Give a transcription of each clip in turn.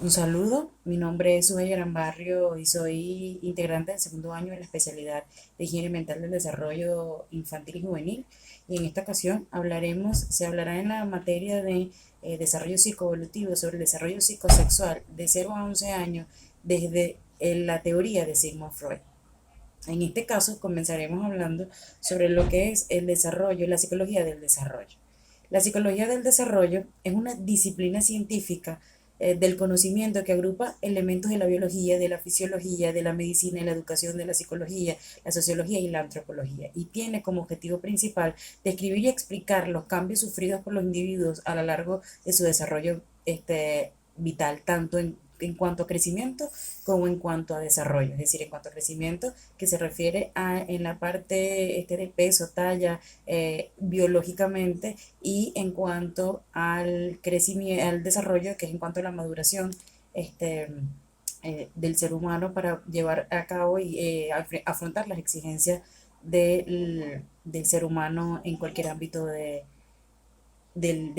Un saludo, mi nombre es Sujei Gran Barrio y soy integrante del segundo año de la especialidad de Higiene Mental del Desarrollo Infantil y Juvenil. Y en esta ocasión se hablará en la materia de desarrollo psicoevolutivo sobre el desarrollo psicosexual de 0 a 11 años desde la teoría de Sigmund Freud. En este caso comenzaremos hablando sobre lo que es el desarrollo, la psicología del desarrollo. La psicología del desarrollo es una disciplina científica del conocimiento que agrupa elementos de la biología, de la fisiología, de la medicina, de la educación, de la psicología, la sociología y la antropología, y tiene como objetivo principal describir y explicar los cambios sufridos por los individuos a lo largo de su desarrollo vital, tanto en cuanto a crecimiento como en cuanto a desarrollo, es decir, en cuanto a crecimiento que se refiere a en la parte de peso, talla, biológicamente, y en cuanto al crecimiento, al desarrollo, que es en cuanto a la maduración este, del ser humano para llevar a cabo y afrontar las exigencias del ser humano en cualquier ámbito de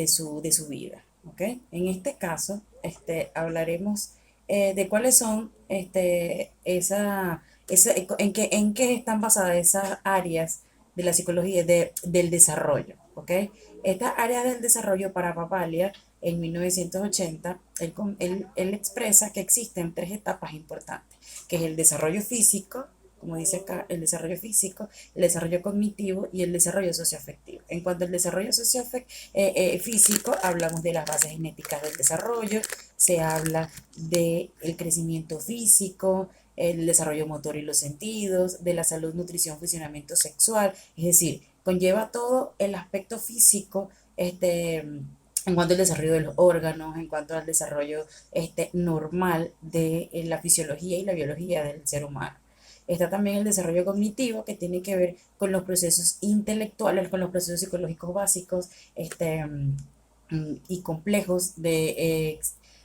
su vida. ¿Ok? En este caso, hablaremos de cuáles son en qué están basadas esas áreas de la psicología del desarrollo. ¿Ok? Esta área del desarrollo para Papalia en 1980, él expresa que existen tres etapas importantes, que es el desarrollo físico, como dice acá, el desarrollo físico, el desarrollo cognitivo y el desarrollo socioafectivo. En cuanto al desarrollo físico, hablamos de las bases genéticas del desarrollo, se habla del crecimiento físico, el desarrollo motor y los sentidos, de la salud, nutrición, funcionamiento sexual, es decir, conlleva todo el aspecto físico, en cuanto al desarrollo de los órganos, en cuanto al desarrollo normal de la fisiología y la biología del ser humano. Está también el desarrollo cognitivo, que tiene que ver con los procesos intelectuales, con los procesos psicológicos básicos y complejos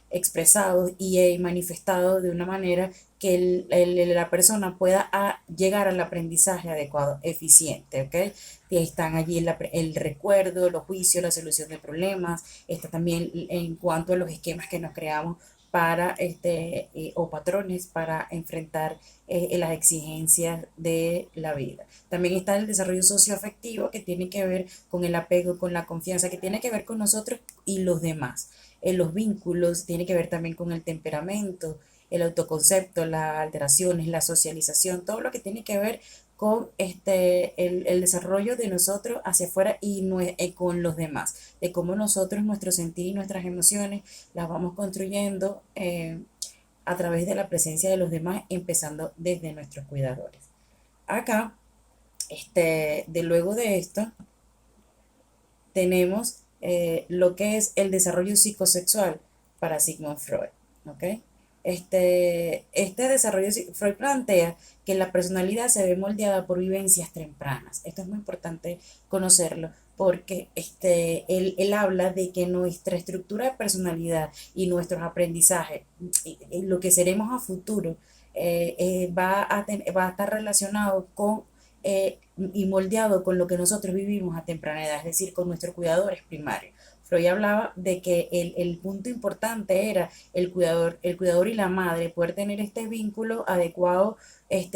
expresados y manifestados de una manera que la persona pueda llegar al aprendizaje adecuado, eficiente, ¿ok? Y están allí el recuerdo, los juicios, la solución de problemas, está también en cuanto a los esquemas que nos creamos para o patrones para enfrentar las exigencias de la vida. También está el desarrollo socioafectivo, que tiene que ver con el apego, con la confianza, que tiene que ver con nosotros y los demás. En los vínculos tiene que ver también con el temperamento, el autoconcepto, las alteraciones, la socialización, todo lo que tiene que ver con el desarrollo de nosotros hacia afuera y con los demás, de cómo nosotros, nuestro sentir y nuestras emociones las vamos construyendo a través de la presencia de los demás, empezando desde nuestros cuidadores. Acá, de luego de esto, tenemos lo que es el desarrollo psicosexual para Sigmund Freud. ¿Ok? Desarrollo, Freud plantea que la personalidad se ve moldeada por vivencias tempranas. Esto es muy importante conocerlo porque él habla de que nuestra estructura de personalidad y nuestros aprendizajes, y lo que seremos a futuro, va a estar relacionado con y moldeado con lo que nosotros vivimos a temprana edad, es decir, con nuestros cuidadores primarios. Freud hablaba de que el punto importante era el cuidador y la madre, poder tener este vínculo adecuado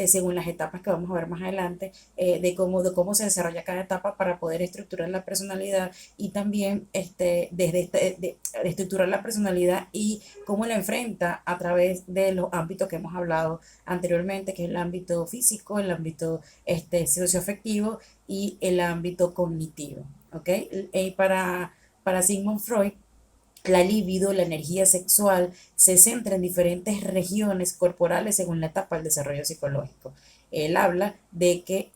según las etapas que vamos a ver más adelante, de cómo se desarrolla cada etapa para poder estructurar la personalidad y también de estructurar la personalidad y cómo la enfrenta a través de los ámbitos que hemos hablado anteriormente, que es el ámbito físico, el ámbito socioafectivo y el ámbito cognitivo. ¿Ok? Para Sigmund Freud, la libido, la energía sexual, se centra en diferentes regiones corporales según la etapa del desarrollo psicológico. Él habla de que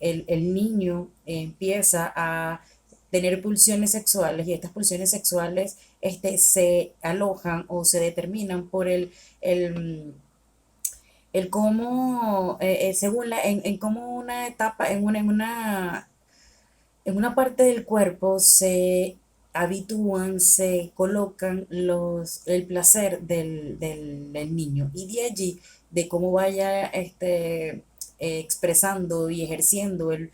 el niño empieza a tener pulsiones sexuales y estas pulsiones sexuales se alojan o se determinan por el cómo, según en cómo una etapa, en una parte del cuerpo se habitúan, se colocan el placer del niño. Y de allí, de cómo vaya expresando y ejerciendo el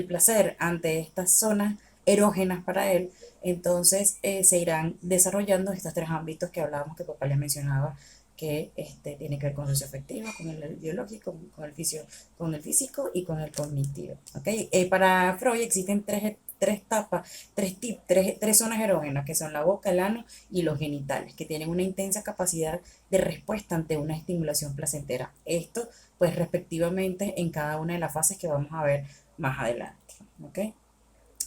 placer ante estas zonas erógenas para él, entonces se irán desarrollando estos tres ámbitos que hablábamos, que papá les mencionaba, que tiene que ver con el afectivo, con el biológico, con el físico y con el cognitivo. ¿Okay? Para Freud existen tres etapas, tres zonas erógenas, que son la boca, el ano y los genitales, que tienen una intensa capacidad de respuesta ante una estimulación placentera. Esto, pues, respectivamente en cada una de las fases que vamos a ver más adelante. ¿Okay?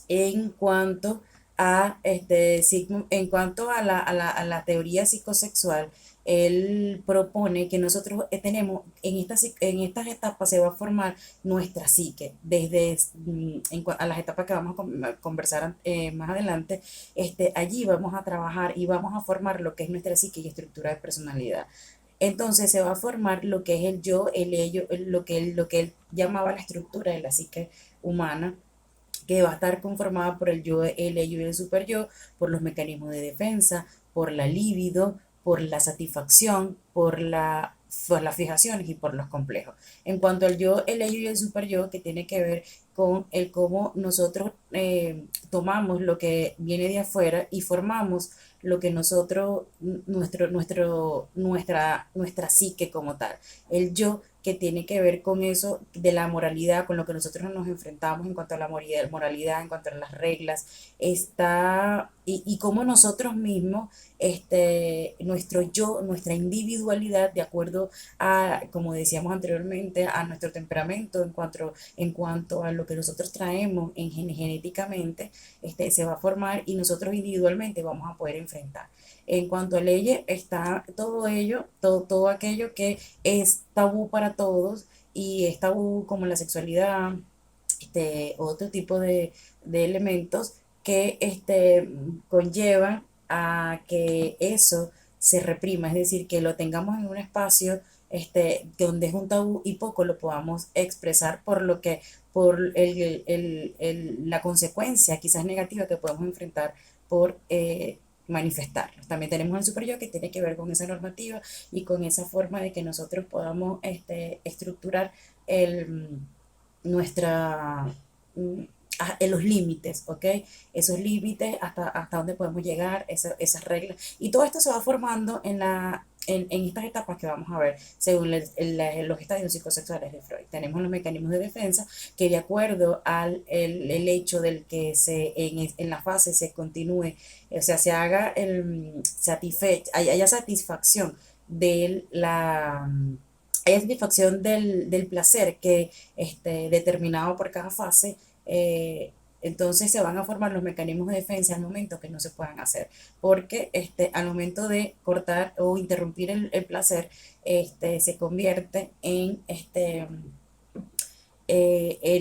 En cuanto en cuanto a la teoría psicosexual, él propone que nosotros tenemos, en estas etapas se va a formar nuestra psique, desde a las etapas que vamos a conversar más adelante, allí vamos a trabajar y vamos a formar lo que es nuestra psique y estructura de personalidad. Entonces se va a formar lo que es el yo, el ello, lo que él llamaba la estructura de la psique humana, que va a estar conformada por el yo, el ello y el super yo, por los mecanismos de defensa, por la libido, por la satisfacción, por las fijaciones y por los complejos. En cuanto al yo, el ello y el super yo, que tiene que ver con el cómo nosotros tomamos lo que viene de afuera y formamos lo que nosotros, nuestra psique como tal. El yo, que tiene que ver con eso de la moralidad, con lo que nosotros nos enfrentamos en cuanto a la moralidad, en cuanto a las reglas, y cómo nosotros mismos, nuestro yo, nuestra individualidad, de acuerdo a, como decíamos anteriormente, a nuestro temperamento, en cuanto a lo que nosotros traemos genéticamente, se va a formar y nosotros individualmente vamos a poder enfrentar. En cuanto a leyes, está todo ello, todo aquello que es tabú para todos y es tabú como la sexualidad, otro tipo de elementos que conllevan a que eso se reprima, es decir, que lo tengamos en un espacio donde es un tabú y poco lo podamos expresar por la consecuencia quizás negativa que podemos enfrentar por manifestarlo. También tenemos el super yo, que tiene que ver con esa normativa y con esa forma de que nosotros podamos estructurar el, nuestra, en los límites, ¿ok? Esos límites, hasta dónde podemos llegar, esas reglas. Y todo esto se va formando en estas etapas que vamos a ver, según los estadios psicosexuales de Freud. Tenemos los mecanismos de defensa que, de acuerdo al el hecho del que en la fase se continúe, o sea, se haga haya satisfacción de la hay satisfacción del placer que determinado por cada fase, entonces se van a formar los mecanismos de defensa al momento que no se puedan hacer, porque al momento de cortar o interrumpir el placer, se convierte en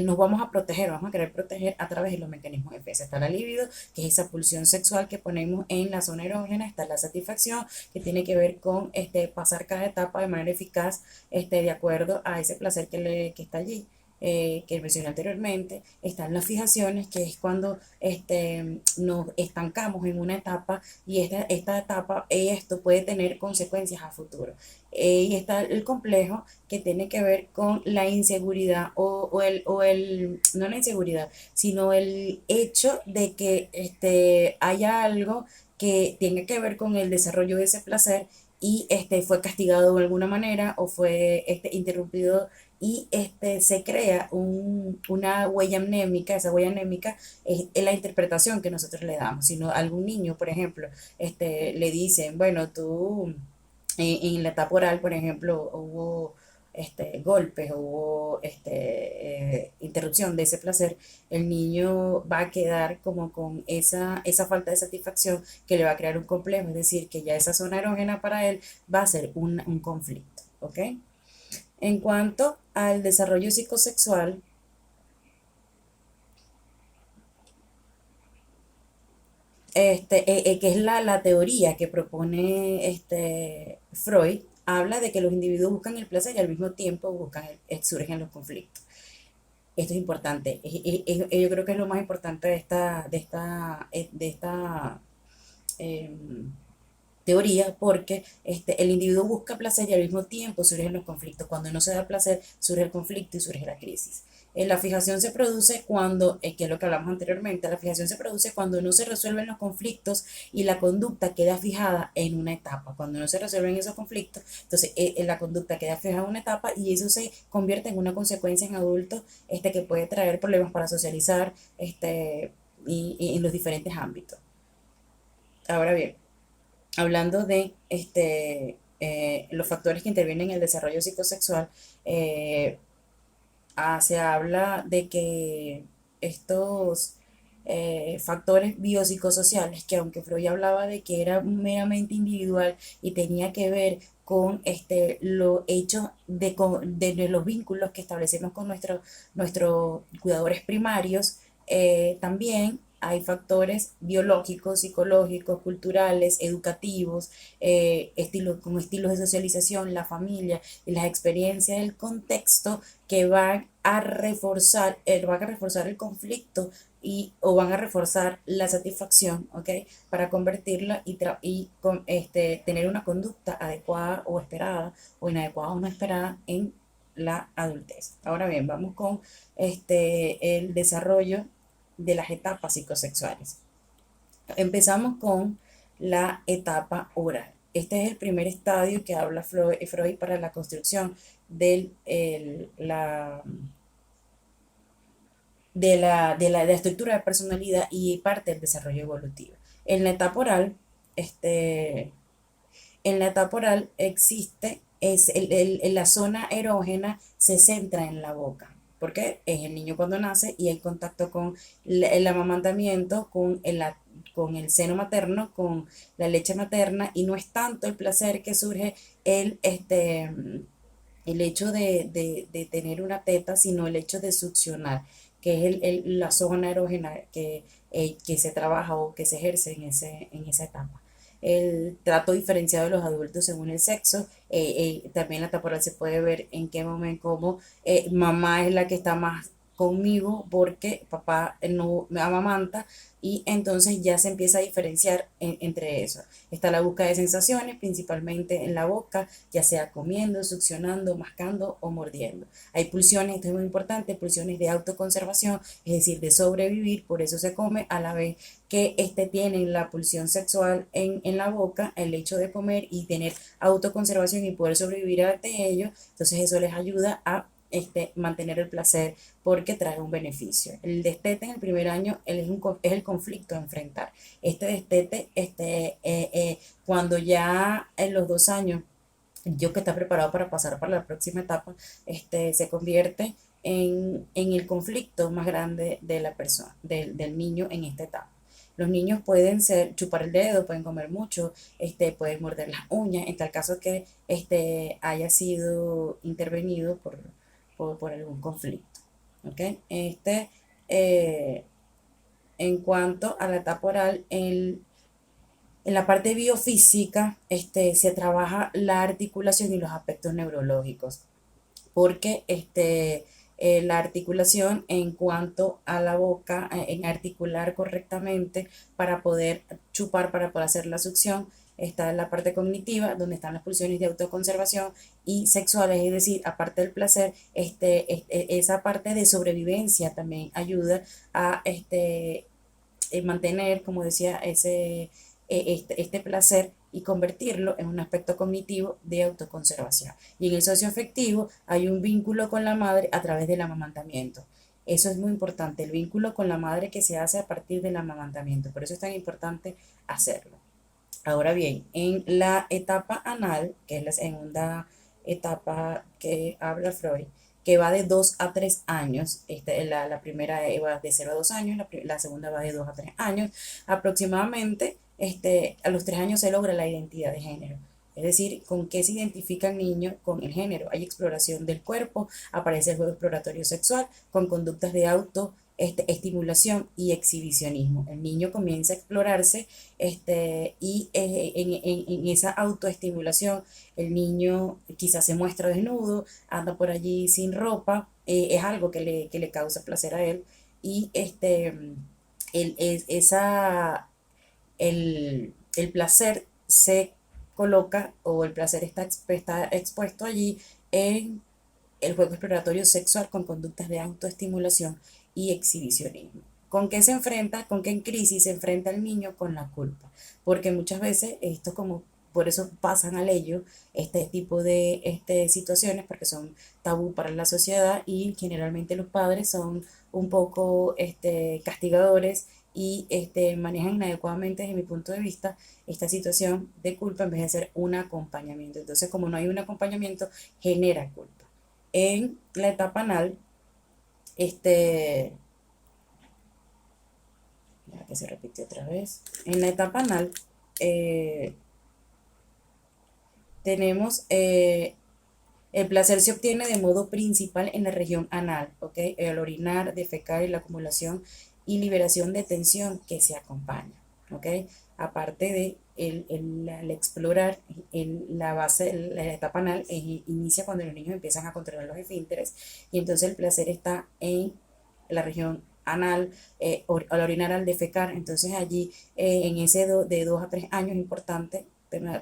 nos vamos a proteger, vamos a querer proteger a través de los mecanismos de defensa. Está la libido, que es esa pulsión sexual que ponemos en la zona erógena. Está la satisfacción, que tiene que ver con pasar cada etapa de manera eficaz, de acuerdo a ese placer que está allí, que mencioné anteriormente. Están las fijaciones, que es cuando nos estancamos en una etapa y esta etapa, esto puede tener consecuencias a futuro. Y está el complejo, que tiene que ver con la inseguridad no la inseguridad, sino el hecho de que haya algo que tenga que ver con el desarrollo de ese placer y fue castigado de alguna manera o fue interrumpido y se crea una huella anémica. Esa huella anémica es la interpretación que nosotros le damos. Si no, a algún niño, por ejemplo, le dicen, bueno, tú en la etapa oral, por ejemplo, hubo golpes, hubo interrupción de ese placer, el niño va a quedar como con esa falta de satisfacción, que le va a crear un complejo, es decir, que ya esa zona erógena para él va a ser un conflicto, ¿ok? En cuanto al desarrollo psicosexual, que es la teoría que propone Freud, habla de que los individuos buscan el placer y al mismo tiempo surgen los conflictos. Esto es importante. Yo creo que es lo más importante de esta teoría porque el individuo busca placer y al mismo tiempo surgen los conflictos. Cuando no se da placer, surge el conflicto y surge la crisis. La fijación se produce cuando, que es lo que hablamos anteriormente, la fijación se produce cuando no se resuelven los conflictos y la conducta queda fijada en una etapa. Cuando no se resuelven esos conflictos, entonces la conducta queda fijada en una etapa y eso se convierte en una consecuencia en adultos que puede traer problemas para socializar y en los diferentes ámbitos. Ahora bien, hablando de los factores que intervienen en el desarrollo psicosexual, eh, se habla de que estos factores biopsicosociales, que aunque Freud hablaba de que era meramente individual y tenía que ver con lo hecho de los vínculos que establecemos con nuestros cuidadores primarios, también hay factores biológicos, psicológicos, culturales, educativos, como estilos de socialización, la familia y las experiencias, el contexto que van a reforzar el conflicto o van a reforzar la satisfacción, ¿ok? Para convertirla y tener una conducta adecuada o esperada o inadecuada o no esperada en la adultez. Ahora bien, vamos con el desarrollo de las etapas psicosexuales. Empezamos con la etapa oral. Este es el primer estadio que habla Freud para la construcción del, de la estructura de personalidad y parte del desarrollo evolutivo. En la etapa oral, este, en la etapa oral existe, la zona erógena se centra en la boca, porque es el niño cuando nace y hay contacto con el amamantamiento, con el seno materno, con la leche materna, y no es tanto el placer que surge el, este, el hecho de tener una teta, sino el hecho de succionar, que es la zona erógena que se trabaja o que se ejerce en esa etapa. El trato diferenciado de los adultos según el sexo, también la temporal se puede ver en qué momento, como mamá es la que está más conmigo porque papá no me amamanta, y entonces ya se empieza a diferenciar entre eso. Está la búsqueda de sensaciones, principalmente en la boca, ya sea comiendo, succionando, mascando o mordiendo. Hay pulsiones, esto es muy importante, pulsiones de autoconservación, es decir, de sobrevivir, por eso se come, a la vez que tienen la pulsión sexual en la boca, el hecho de comer y tener autoconservación y poder sobrevivir ante ello, entonces eso les ayuda a mantener el placer porque trae un beneficio. El destete en el primer año es el conflicto a enfrentar. Este destete, cuando ya en los 2 años, yo que está preparado para pasar para la próxima etapa, se convierte en el conflicto más grande de la persona, del niño en esta etapa. Los niños pueden chupar el dedo, pueden comer mucho, pueden morder las uñas, en tal caso que haya sido intervenido por algún conflicto. ¿Ok? Eh, en cuanto a la etapa oral, en la parte biofísica, se trabaja la articulación y los aspectos neurológicos, porque la articulación en cuanto a la boca, en articular correctamente para poder chupar, para poder hacer la succión, está en la parte cognitiva, donde están las pulsiones de autoconservación y sexuales, es decir, aparte del placer, esa parte de sobrevivencia también ayuda a mantener, como decía, este placer y convertirlo en un aspecto cognitivo de autoconservación. Y en el socioafectivo hay un vínculo con la madre a través del amamantamiento. Eso es muy importante, el vínculo con la madre que se hace a partir del amamantamiento. Por eso es tan importante hacerlo. Ahora bien, en la etapa anal, que es la segunda etapa que habla Freud, que va de 2 a 3 años, la primera va de 0 a 2 años, la segunda va de 2 a 3 años, aproximadamente a los 3 años se logra la identidad de género. Es decir, con qué se identifica el niño con el género. Hay exploración del cuerpo, aparece el juego exploratorio sexual con conductas de estimulación y exhibicionismo. El niño comienza a explorarse y en esa autoestimulación el niño quizás se muestra desnudo, anda por allí sin ropa, es algo que le causa placer a él, y el, es- esa, el placer se coloca o el placer está expuesto allí en el juego exploratorio sexual con conductas de autoestimulación y exhibicionismo. ¿Con qué se enfrenta? ¿Con qué en crisis se enfrenta el niño? Con la culpa. Porque muchas veces esto como, por eso pasan al ello este tipo de situaciones, porque son tabú para la sociedad y generalmente los padres son un poco castigadores y manejan inadecuadamente desde mi punto de vista esta situación de culpa en vez de ser un acompañamiento. Entonces, como no hay un acompañamiento, genera culpa. En la etapa anal, este, ya que se repitió otra vez, en la etapa anal eh, tenemos el placer se obtiene de modo principal en la región anal, ¿ok? El orinar, defecar y la acumulación y liberación de tensión que se acompaña, ¿ok? Aparte de el explorar la base, la etapa anal inicia cuando los niños empiezan a controlar los esfínteres y entonces el placer está en la región anal, al orinar, al defecar, entonces allí en ese de 2 a 3 años es importante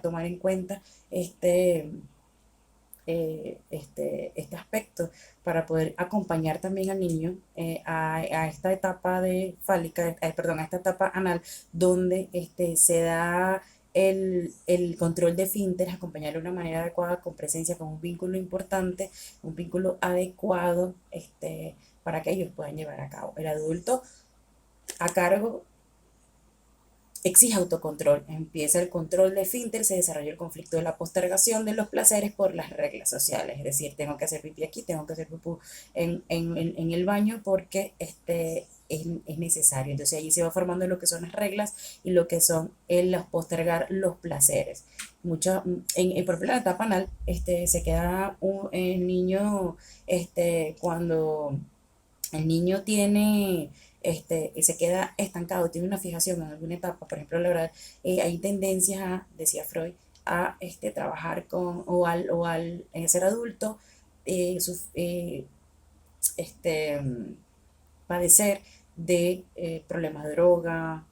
tomar en cuenta este aspecto para poder acompañar también al niño a esta etapa de fálica, perdón, a esta etapa anal donde se da el control de esfínteres, acompañarlo de una manera adecuada, con presencia, con un vínculo importante, un vínculo adecuado para que ellos puedan llevar a cabo. El adulto a cargo exige autocontrol, empieza el control de esfínter, se desarrolla el conflicto de la postergación de los placeres por las reglas sociales, es decir, tengo que hacer pipí aquí, tengo que hacer pupú en el baño porque es necesario. Entonces allí se va formando lo que son las reglas y lo que son los postergar los placeres. Mucho, por ejemplo, en la etapa anal se queda el niño cuando el niño tiene, se queda estancado, tiene una fijación en alguna etapa, por ejemplo, la verdad, hay tendencias a, decía Freud, a trabajar con, o al ser adulto, este, padecer de problemas de droga,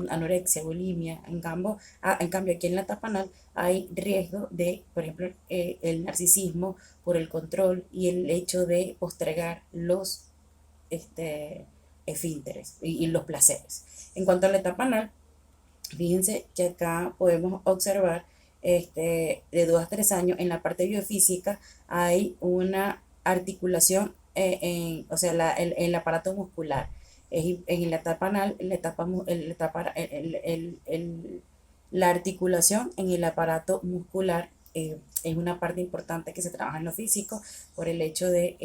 anorexia, bulimia. En cambio, aquí en la etapa anal hay riesgo de, por ejemplo, el narcisismo por el control y el hecho de postergar los este, esfínteres y los placeres. En cuanto a la etapa anal, fíjense que acá podemos observar de 2 a 3 años en la parte biofísica hay una articulación, o sea, el aparato muscular. En la etapa anal, la articulación en el aparato muscular es una parte importante que se trabaja en lo físico por el hecho de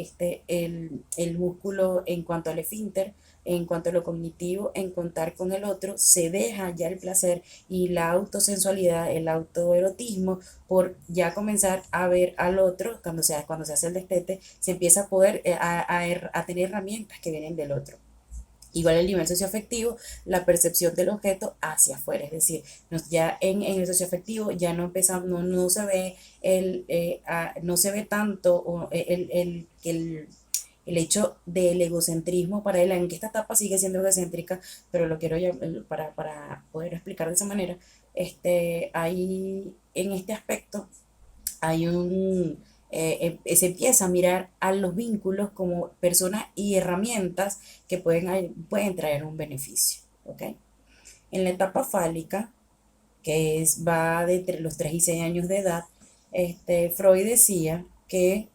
el músculo en cuanto al esfínter, en cuanto a lo cognitivo, en contar con el otro, se deja ya el placer y la autosensualidad, el autoerotismo, por ya comenzar a ver al otro, cuando se hace el destete, se empieza a poder, a tener herramientas que vienen del otro. Igual el nivel socioafectivo, la percepción del objeto hacia afuera, es decir, ya en el socioafectivo ya no empezamos, no se ve no se ve tanto el hecho del egocentrismo para él, aunque esta etapa sigue siendo egocéntrica, pero lo quiero ya, para poder explicar de esa manera, hay en este aspecto hay se empieza a mirar a los vínculos como personas y herramientas que pueden traer un beneficio, ¿ok? En la etapa fálica, va de entre los 3 y 6 años de edad, Freud decía que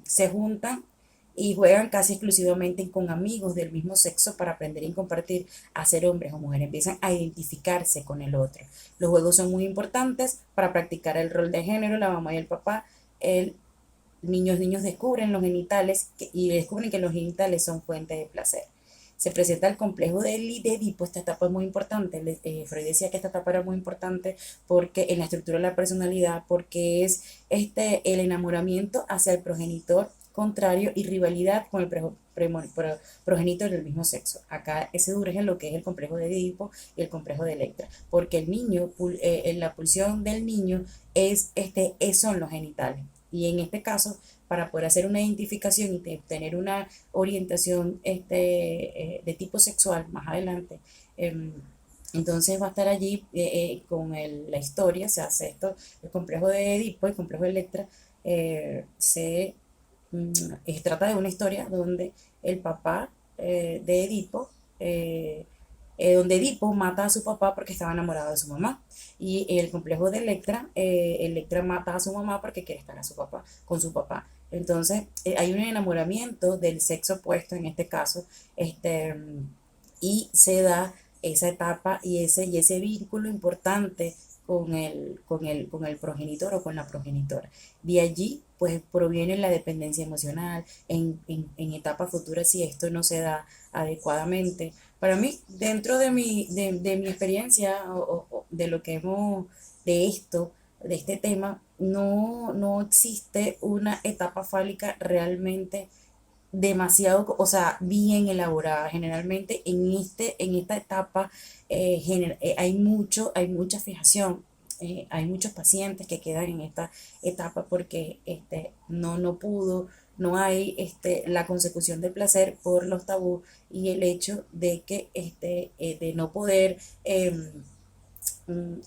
se juntan y juegan casi exclusivamente con amigos del mismo sexo para aprender y compartir, a ser hombres o mujeres, empiezan a identificarse con el otro. Los juegos son muy importantes para practicar el rol de género, la mamá y el papá. El niños descubren los genitales y descubren que los genitales son fuente de placer. Se presenta el complejo de Edipo, esta etapa es muy importante. Freud decía que esta etapa era muy importante porque en la estructura de la personalidad, porque es el enamoramiento hacia el progenitor contrario y rivalidad con el progenitor del mismo sexo. Acá ese surge en lo que es el complejo de Edipo y el complejo de Electra, porque el niño, la pulsión del niño son los genitales. Y en este caso, para poder hacer una identificación y tener una orientación de tipo sexual más adelante, Entonces va a estar allí con la historia, se hace esto, el complejo de Edipo, el complejo de Electra, se mm, trata de una historia donde el papá de Edipo, eh, donde Edipo mata a su papá porque estaba enamorado de su mamá. Y el complejo de Electra, Electra mata a su mamá porque quiere estar a su papá, con su papá. Entonces, hay un enamoramiento del sexo opuesto en este caso, y se da esa etapa y ese vínculo importante con el progenitor o con la progenitora. De allí, pues, proviene la dependencia emocional en etapas futuras si esto no se da adecuadamente. Para mí, dentro de mi experiencia o de lo que hemos, de esto, de este tema, no existe una etapa fálica realmente demasiado, o sea, bien elaborada. Generalmente en esta etapa hay mucha fijación. Hay muchos pacientes que quedan en esta etapa porque no pudo, no hay la consecución del placer por los tabús y el hecho de que de no poder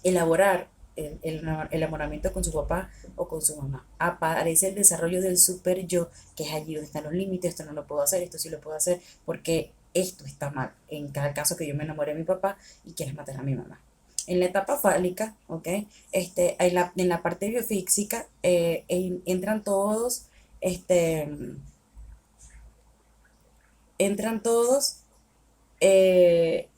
elaborar el enamoramiento con su papá o con su mamá. Aparece el desarrollo del super yo, que es allí donde están los límites, esto no lo puedo hacer, esto sí lo puedo hacer, porque esto está mal. En cada caso que yo me enamoré de mi papá y quieres matar a mi mamá. En la etapa fálica, ¿ok? En la parte biofísica entran todos, este, entran todos eh,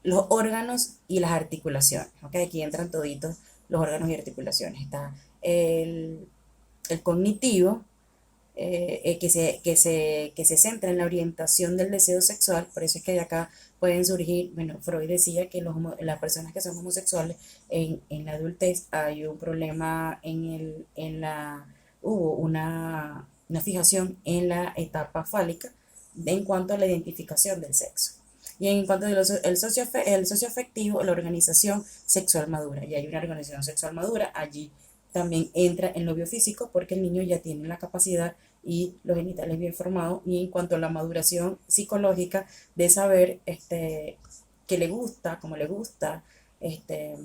los órganos y las articulaciones, ¿ok? Aquí entran toditos los órganos y articulaciones. Está el, el cognitivo, que se centra en la orientación del deseo sexual, por eso es que de acá pueden surgir, bueno, Freud decía que las personas que son homosexuales en la adultez hay un problema hubo una fijación en la etapa fálica en cuanto a la identificación del sexo. Y en cuanto al el socioafectivo, la organización sexual madura. Y hay una organización sexual madura, allí también entra en lo biofísico porque el niño ya tiene la capacidad y los genitales bien formados. Y en cuanto a la maduración psicológica de saber qué le gusta, cómo le gusta, este,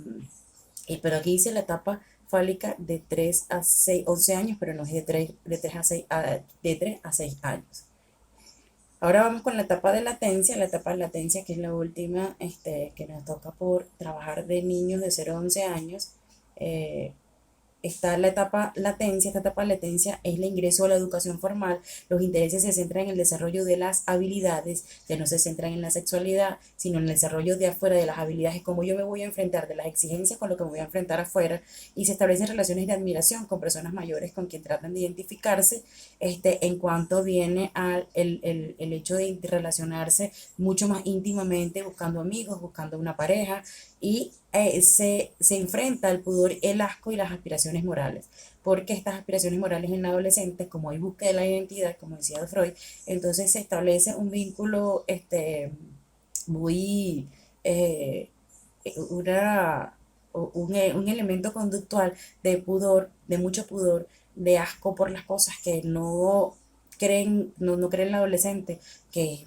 pero aquí dice la etapa fálica de 3 a 6 11 años, pero no es de 3 a 6 de 3 a 6 años. Ahora vamos con la etapa de latencia que es la última que nos toca por trabajar de niños de 0 a 11 años. Eh, Está esta etapa latencia es el ingreso a la educación formal. Los intereses se centran en el desarrollo de las habilidades, ya no se centran en la sexualidad, sino en el desarrollo de afuera de las habilidades, cómo yo me voy a enfrentar, de las exigencias con lo que me voy a enfrentar afuera, y se establecen relaciones de admiración con personas mayores con quien tratan de identificarse, en cuanto viene al el hecho de relacionarse mucho más íntimamente, buscando amigos, buscando una pareja, y se enfrenta al pudor, el asco y las aspiraciones morales, porque estas aspiraciones morales en la adolescente, como hay búsqueda de la identidad, como decía Freud, entonces se establece un vínculo muy, eh, una, un elemento conductual de pudor, de mucho pudor, de asco por las cosas que no creen el adolescente que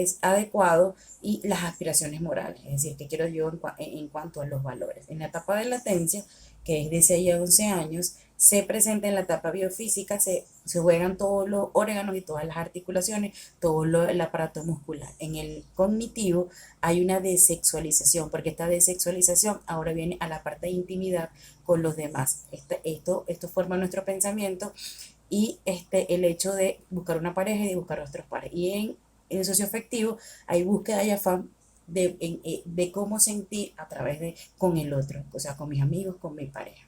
es adecuado y las aspiraciones morales, es decir, que quiero yo en cuanto a los valores. En la etapa de latencia, que es de 6 a 11 años, se presenta en la etapa biofísica, se juegan todos los órganos y todas las articulaciones, el aparato muscular. En el cognitivo hay una desexualización, porque esta desexualización ahora viene a la parte de intimidad con los demás. Esto forma nuestro pensamiento y el hecho de buscar una pareja y de buscar otros pares. Y en el socioafectivo hay búsqueda y afán de cómo sentir a través de con el otro, o sea, con mis amigos, con mi pareja.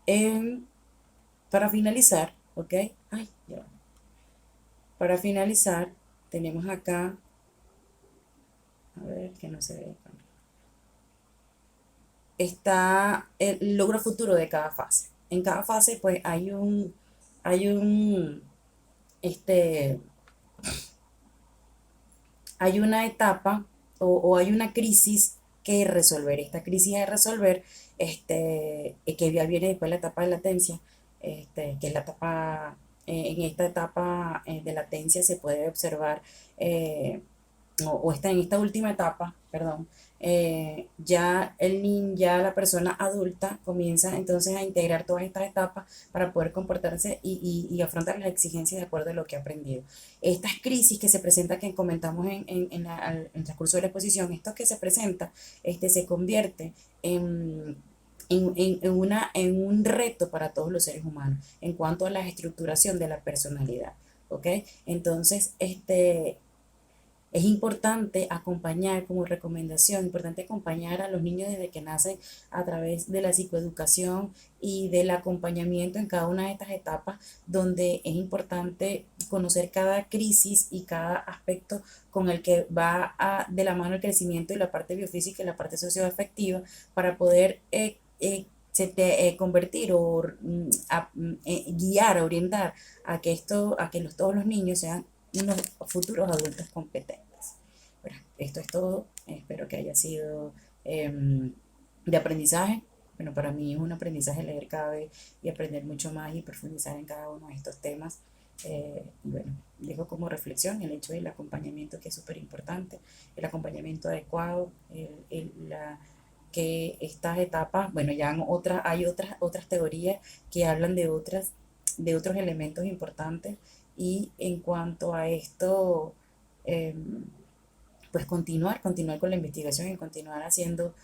Em, para finalizar, ¿ok? Ay, ya. Para finalizar, tenemos acá, a ver, que no se ve. Está el logro futuro de cada fase. En cada fase, pues, hay un, este, hay una etapa o hay una crisis que resolver. Esta crisis de resolver, que ya viene después de la etapa de latencia, que es la etapa, en esta etapa de latencia se puede observar eh, o está en esta última etapa, perdón, ya el niño, ya la persona adulta comienza entonces a integrar todas estas etapas para poder comportarse y afrontar las exigencias de acuerdo a lo que ha aprendido. Estas crisis que se presentan, que comentamos en el transcurso de la exposición, esto que se presenta, se convierte en un reto para todos los seres humanos en cuanto a la estructuración de la personalidad. ¿Ok? Entonces, es importante acompañar como recomendación, importante acompañar a los niños desde que nacen a través de la psicoeducación y del acompañamiento en cada una de estas etapas, donde es importante conocer cada crisis y cada aspecto con el que va de la mano el crecimiento y la parte biofísica y la parte socioafectiva para poder convertir o guiar, orientar a que todos los niños sean unos futuros adultos competentes. Bueno, esto es todo. Espero que haya sido de aprendizaje. Bueno, para mí es un aprendizaje leer cada vez y aprender mucho más y profundizar en cada uno de estos temas. Y bueno, dejo como reflexión el hecho del acompañamiento, que es súper importante, el acompañamiento adecuado, que estas etapas, bueno, ya hay otras teorías que hablan de otros elementos importantes y en cuanto a esto, eh, pues continuar con la investigación y continuar haciendo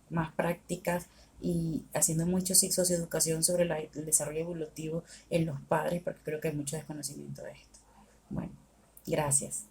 más prácticas y haciendo mucho socioeducación sobre el desarrollo evolutivo en los padres, porque creo que hay mucho desconocimiento de esto. Bueno, gracias.